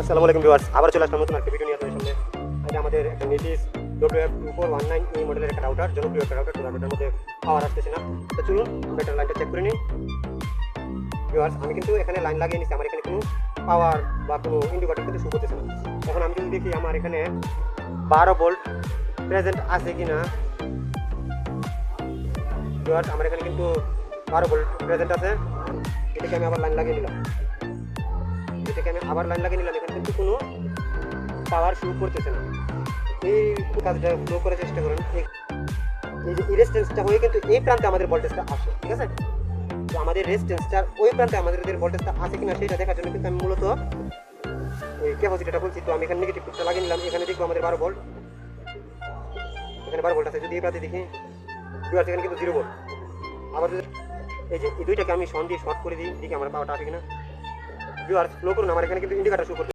আসসালামু আলাইকুম ভিউয়ার্স, আবার চলে আসলাম নতুন একটা ভিডিও নিয়ে আপনাদের সামনে। এটা আমাদের একটা নেটিস WF2419 এই মডেলের একটা রাউটার, জনপ্রিয় একটা রাউটার। রাউটারের মধ্যে পাওয়ার আসতেছে না। তো চলুন আমরা একটা লাইনটা চেক করে নিই। ভিউয়ার্স, আমি কিন্তু এখানে লাইন লাগিয়ে নিচ্ছি, আমার এখানে কোনো পাওয়ার বা কোনো ইন্ডিকেটর কিন্তু শো করতেছে না। এখন আমি যদি দেখি আমার এখানে 12 ভোল্ট প্রেজেন্ট আছে কিনা। ভিউয়ার্স, আমার এখানে কিন্তু 12 ভোল্ট প্রেজেন্ট আছে। এটাকে আমি আবার লাইন লাগিয়ে নিলাম, এখানে কিন্তু কোনো পাওয়ার শো করতেছে না। এই কাজটা ফ্লো করার চেষ্টা করুন। এই যে রেজিস্ট্যান্সটা হয়ে কিন্তু এই প্রান্তে আমাদের ভোল্টেজটা আসে, ঠিক আছে? তো আমাদের রেজিস্ট্যান্সটার ওই প্রান্তে আমাদের ভোল্টেজটা আছে কিনা সেটা দেখার জন্য কিন্তু আমি মূলত ওই ক্যাপাসিটিটা বলছি। তো আমি এখানে নেগেটিভ পিকটা লাগিয়ে নিলাম, এখানে দেখবো আমাদের 12 ভোল্ট, এখানে 12 ভোল্ট আছে। যদি এই প্রান্তে দেখি ভিউয়ার্স, এখানে কিন্তু 0 ভোল্ট। আবার যদি এই যে এই দুইটাকে আমি শর্ট করে দিই, দেখি আমার পাওয়ারটা আছে কিনা। ভিউয়ার্স, ফ্লো করুন, আমার এখানে কিন্তু ইন্ডিকেটর শো করছে।